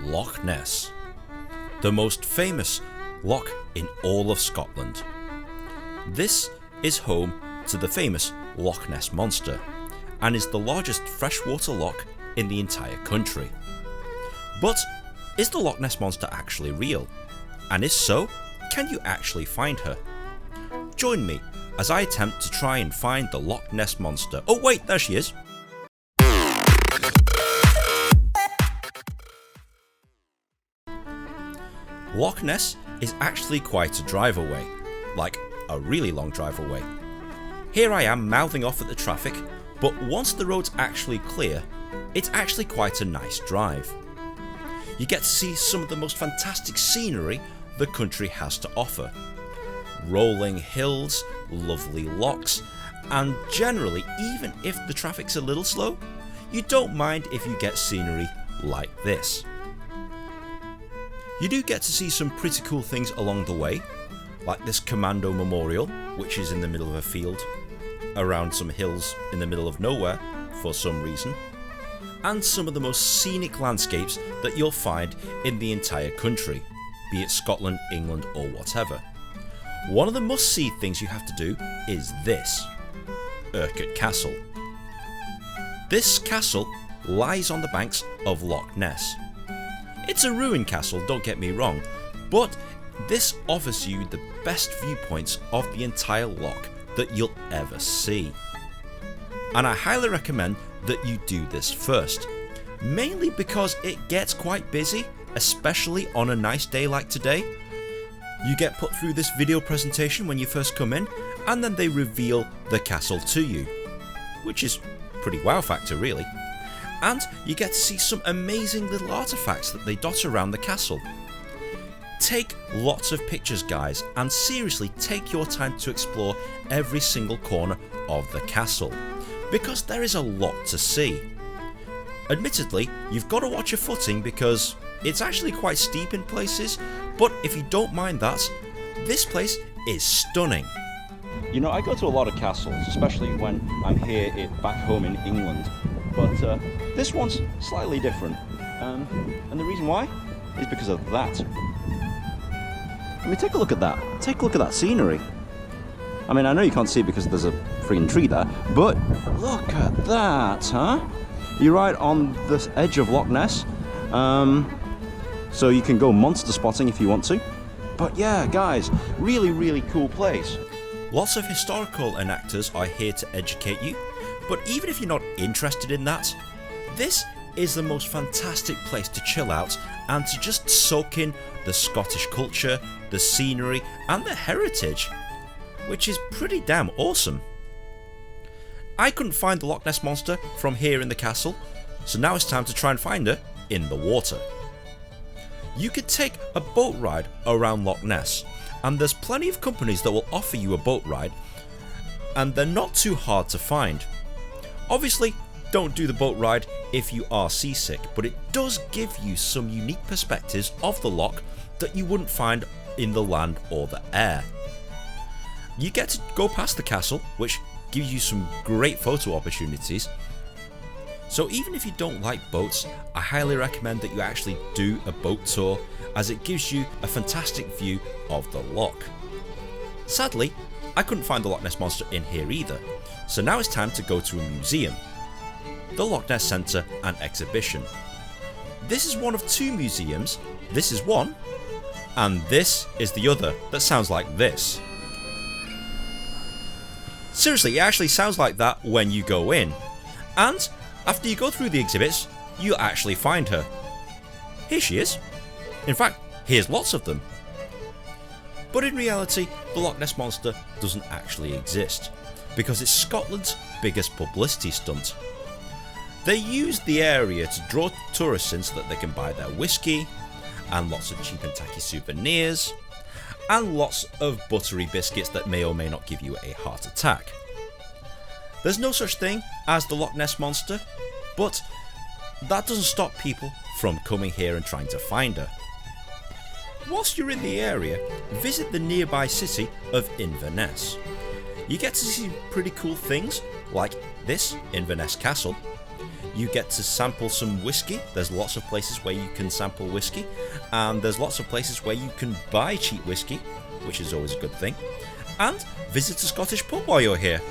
Loch Ness, the most famous loch in all of Scotland. This is home to the famous Loch Ness monster and is the largest freshwater loch in the entire country. But is the Loch Ness monster actually real? And if so, can you actually find her? Join me as I attempt to try and find the Loch Ness monster. Oh wait, there she is! Loch Ness is actually quite a drive away, like a really long drive away. Here I am mouthing off at the traffic, but once the road's actually clear, it's actually quite a nice drive. You get to see some of the most fantastic scenery the country has to offer. Rolling hills, lovely lochs, and generally, even if the traffic's a little slow, you don't mind if you get scenery like this. You do get to see some pretty cool things along the way, like this commando memorial, which is in the middle of a field, around some hills in the middle of nowhere for some reason, and some of the most scenic landscapes that you'll find in the entire country, be it Scotland, England or whatever. One of the must-see things you have to do is this, Urquhart Castle. This castle lies on the banks of Loch Ness. It's a ruined castle, don't get me wrong, but this offers you the best viewpoints of the entire loch that you'll ever see. And I highly recommend that you do this first, mainly because it gets quite busy, especially on a nice day like today. You get put through this video presentation when you first come in, and then they reveal the castle to you, which is pretty wow factor really. And you get to see some amazing little artifacts that they dot around the castle. Take lots of pictures guys, and seriously take your time to explore every single corner of the castle, because there is a lot to see. Admittedly, you've got to watch your footing because it's actually quite steep in places, but if you don't mind that, this place is stunning. You know, I go to a lot of castles, especially when I'm here back home in England, but this one's slightly different, and the reason why is because of that. I mean, take a look at that. Take a look at that scenery. I mean, I know you can't see it because there's a freaking tree there, but look at that, huh? You're right on the edge of Loch Ness, so you can go monster spotting if you want to. But yeah, guys, really, really cool place. Lots of historical enactors are here to educate you, but even if you're not interested in that, this is the most fantastic place to chill out and to just soak in the Scottish culture, the scenery and the heritage, which is pretty damn awesome. I couldn't find the Loch Ness monster from here in the castle, so now it's time to try and find her in the water. You could take a boat ride around Loch Ness, and there's plenty of companies that will offer you a boat ride, and they're not too hard to find. Obviously, don't do the boat ride if you are seasick, but it does give you some unique perspectives of the loch that you wouldn't find in the land or the air. You get to go past the castle, which gives you some great photo opportunities. So even if you don't like boats, I highly recommend that you actually do a boat tour, as it gives you a fantastic view of the loch. Sadly, I couldn't find the Loch Ness monster in here either, so now it's time to go to a museum, the Loch Ness Centre and Exhibition. This is one of two museums. This is one, and this is the other that sounds like this. Seriously, it actually sounds like that when you go in, and after you go through the exhibits, you'll actually find her. Here she is. In fact, here's lots of them. But in reality, the Loch Ness monster doesn't actually exist, because it's Scotland's biggest publicity stunt. They use the area to draw tourists in so that they can buy their whiskey, and lots of cheap and tacky souvenirs, and lots of buttery biscuits that may or may not give you a heart attack. There's no such thing as the Loch Ness monster, but that doesn't stop people from coming here and trying to find her. Whilst you're in the area, visit the nearby city of Inverness. You get to see pretty cool things like this Inverness Castle. you get to sample some whiskey. There's lots of places where you can sample whiskey, and there's lots of places where you can buy cheap whiskey, which is always a good thing, and visit a Scottish pub while you're here.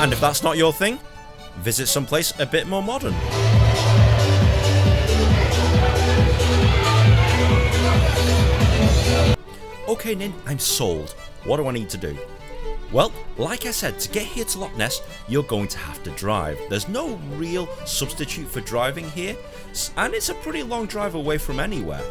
And if that's not your thing, visit someplace a bit more modern. Okay, Nin, I'm sold. What do I need to do? Well, like I said, to get here to Loch Ness, you're going to have to drive. There's no real substitute for driving here, and it's a pretty long drive away from anywhere.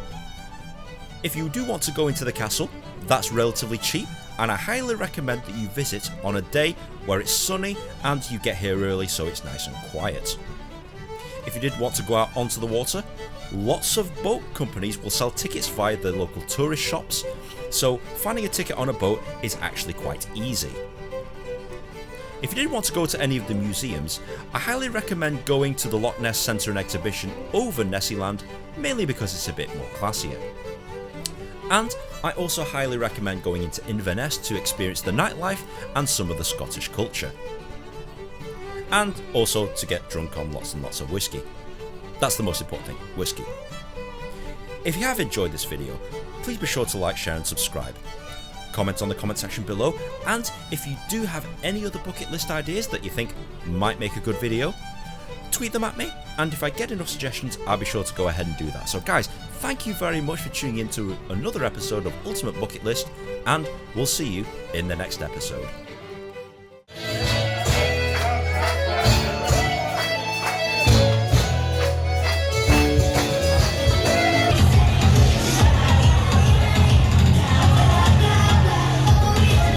If you do want to go into the castle, that's relatively cheap, and I highly recommend that you visit on a day where it's sunny and you get here early so it's nice and quiet. If you did want to go out onto the water, lots of boat companies will sell tickets via the local tourist shops, so finding a ticket on a boat is actually quite easy. If you did want to go to any of the museums, I highly recommend going to the Loch Ness Centre and Exhibition over Nessie Land, mainly because it's a bit more classier. And I also highly recommend going into Inverness to experience the nightlife and some of the Scottish culture. And also to get drunk on lots and lots of whiskey. That's the most important thing, whiskey. If you have enjoyed this video, please be sure to like, share and subscribe. Comment on the comment section below, and if you do have any other bucket list ideas that you think might make a good video, tweet them at me, and if I get enough suggestions, I'll be sure to go ahead and do that. So guys, thank you very much for tuning in to another episode of Ultimate Bucket List, and we'll see you in the next episode.